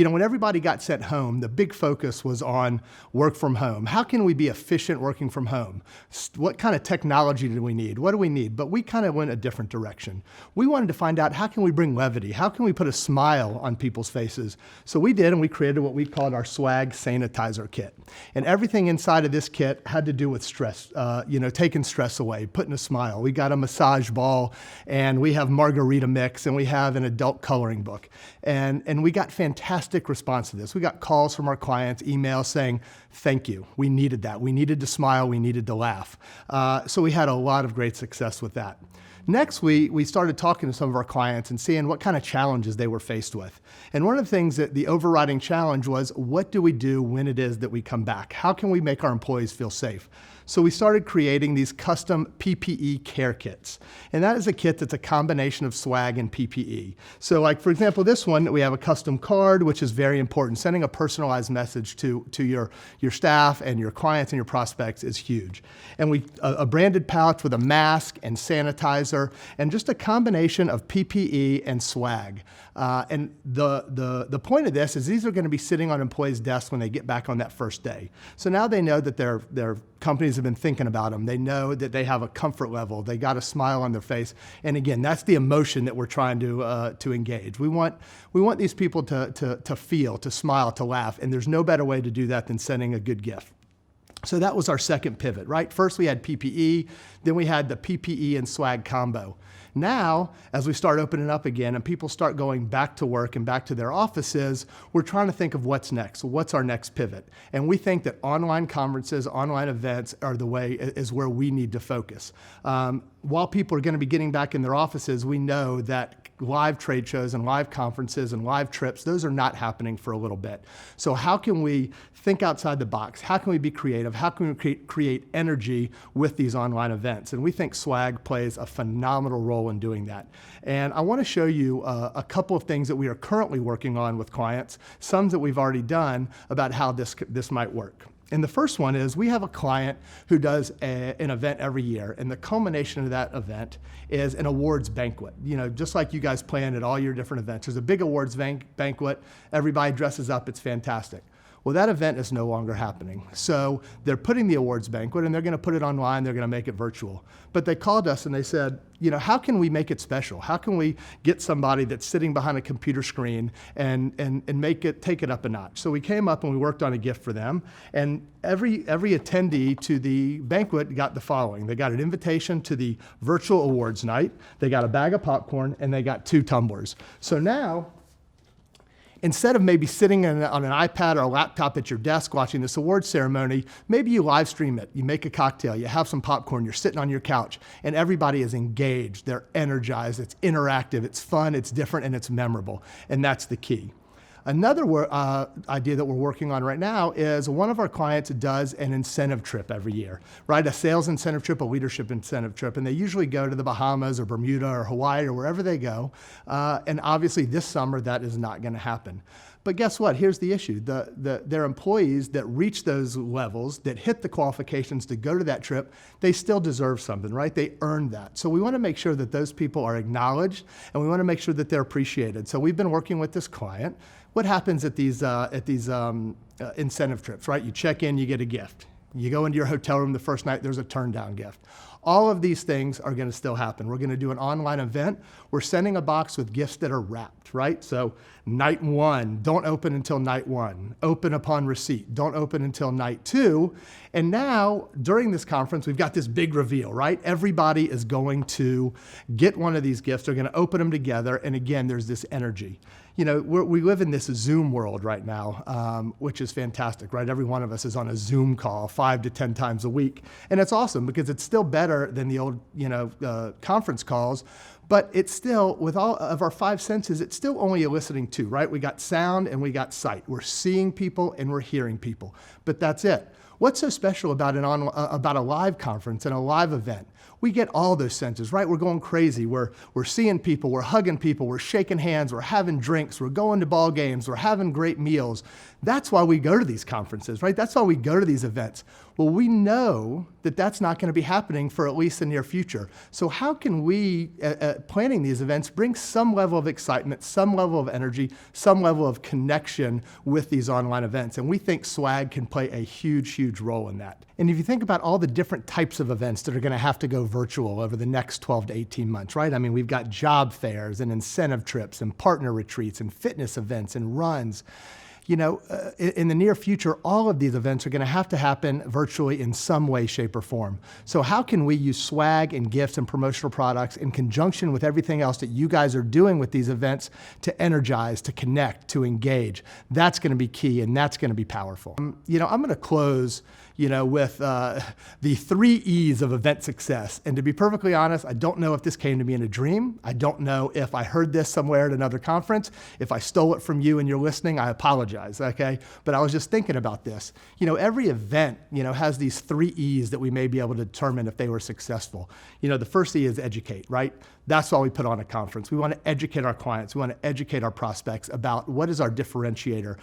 when everybody got sent home, the big focus was on work from home. How can we be efficient working from home? What kind of technology do we need? What do we need? But we kind of went a different direction. We wanted to find out, how can we bring levity? How can we put a smile on people's faces? So we did, and we created what we called our swag Sanitizer Kit. And everything inside of this kit had to do with stress, taking stress away, putting a smile. We got a massage ball, and we have margarita mix, and we have an adult coloring book. And we got fantastic response to this. We got calls from our clients, emails saying, thank you. We needed that. We needed to smile. We needed to laugh. So we had a lot of great success with that. Next, we started talking to some of our clients and seeing what kind of challenges they were faced with. And one of the things that the overriding challenge was, what do we do when it is that we come back? How can we make our employees feel safe? So we started creating these custom PPE care kits. And that is a kit that's a combination of swag and PPE. So like, for example, this one, we have a custom card, which is very important. Sending a personalized message to your staff and your clients and your prospects is huge. And a branded pouch with a mask and sanitizer, and just a combination of PPE and swag. And the point of this is these are going to be sitting on employees' desks when they get back on that first day. So now they know that their companies have been thinking about them. They know that they have a comfort level. They got a smile on their face. And again, that's the emotion that we're trying to engage. We want these people to feel, to smile, to laugh. And there's no better way to do that than sending a good gift. So that was our second pivot, right? First we had PPE, then we had the PPE and swag combo. Now, as we start opening up again and people start going back to work and back to their offices, we're trying to think of what's next. What's our next pivot? And we think that online conferences, online events is where we need to focus. While people are going to be getting back in their offices, we know that live trade shows and live conferences and live trips, those are not happening for a little bit. So how can we think outside the box? How can we be creative? How can we create energy with these online events? And we think swag plays a phenomenal role in doing that. And I want to show you a couple of things that we are currently working on with clients, some that we've already done, about how this might work. And the first one is, we have a client who does an event every year, and the culmination of that event is an awards banquet. Just like you guys plan at all your different events. There's a big awards banquet, everybody dresses up, it's fantastic. Well, that event is no longer happening. So they're putting the awards banquet, and they're going to put it online, they're going to make it virtual. But they called us and they said, how can we make it special? How can we get somebody that's sitting behind a computer screen and take it up a notch? So we came up and we worked on a gift for them. And every attendee to the banquet got the following. They got an invitation to the virtual awards night, they got a bag of popcorn, and they got 2 tumblers. So now, instead of maybe sitting on an iPad or a laptop at your desk watching this awards ceremony, maybe you live stream it. You make a cocktail, you have some popcorn, you're sitting on your couch, and everybody is engaged, they're energized, it's interactive, it's fun, it's different, and it's memorable. And that's the key. Another idea that we're working on right now is one of our clients does an incentive trip every year, right? A sales incentive trip, a leadership incentive trip, and they usually go to the Bahamas or Bermuda or Hawaii or wherever they go. And obviously this summer that is not going to happen. But guess what? Here's the issue. Their employees that reach those levels, that hit the qualifications to go to that trip, they still deserve something, right? They earned that. So we want to make sure that those people are acknowledged, and we want to make sure that they're appreciated. So we've been working with this client. What happens at these incentive trips, right? You check in, you get a gift. You go into your hotel room the first night, there's a turn down gift. All of these things are going to still happen. We're going to do an online event. We're sending a box with gifts that are wrapped, right? So night 1, don't open until night 1. Open upon receipt. Don't open until night 2. And now, during this conference, we've got this big reveal, right? Everybody is going to get one of these gifts. They're going to open them together. And again, there's this energy. We live in this Zoom world right now, which is fantastic, right? Every one of us is on a Zoom call 5 to 10 times a week. And it's awesome because it's still better than the old, conference calls. But it's still, with all of our 5 senses, it's still only eliciting 2, right? We got sound and we got sight. We're seeing people and we're hearing people, but that's it. What's so special about a live conference and a live event? We get all those senses, right? We're going crazy. We're seeing people, we're hugging people, we're shaking hands, we're having drinks, we're going to ball games, we're having great meals. That's why we go to these conferences, right? That's why we go to these events. Well, we know that that's not going to be happening for at least the near future. So how can we, planning these events, bring some level of excitement, some level of energy, some level of connection with these online events? And we think swag can play a huge, huge role in that. And if you think about all the different types of events that are going to have to go virtual over the next 12 to 18 months, right? I mean, we've got job fairs and incentive trips and partner retreats and fitness events and runs. You know, in the near future, all of these events are going to have to happen virtually in some way, shape, or form. So how can we use swag and gifts and promotional products in conjunction with everything else that you guys are doing with these events to energize, to connect, to engage? That's going to be key, and that's going to be powerful. You know, I'm going to close, with the 3 E's of event success. And to be perfectly honest, I don't know if this came to me in a dream. I don't know if I heard this somewhere at another conference. If I stole it from you and you're listening, I apologize, okay? But I was just thinking about this. Every event, has these 3 E's that we may be able to determine if they were successful. The first E is educate, right? That's why we put on a conference. We want to educate our clients. We want to educate our prospects about what is our differentiator,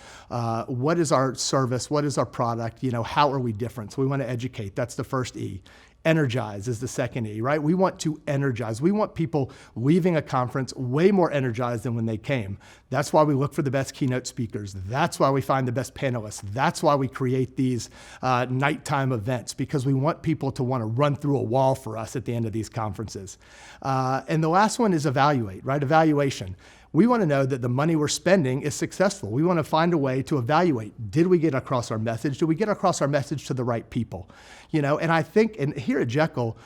what is our service, what is our product, how are we different? So we want to educate. That's the first E. Energize is the second E, right? We want to energize. We want people leaving a conference way more energized than when they came. That's why we look for the best keynote speakers. That's why we find the best panelists. That's why we create these nighttime events, because we want people to want to run through a wall for us at the end of these conferences. And the last one is evaluate, right? Evaluation. We want to know that the money we're spending is successful. We want to find a way to evaluate. Did we get across our message? Did we get across our message to the right people? And I think, and here at Jeckil,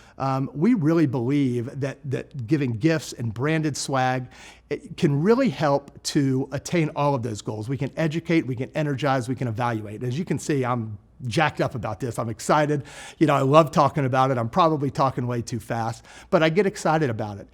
we really believe that giving gifts and branded swag, it can really help to attain all of those goals. We can educate, we can energize, we can evaluate. As you can see, I'm jacked up about this. I'm excited. I love talking about it. I'm probably talking way too fast, but I get excited about it.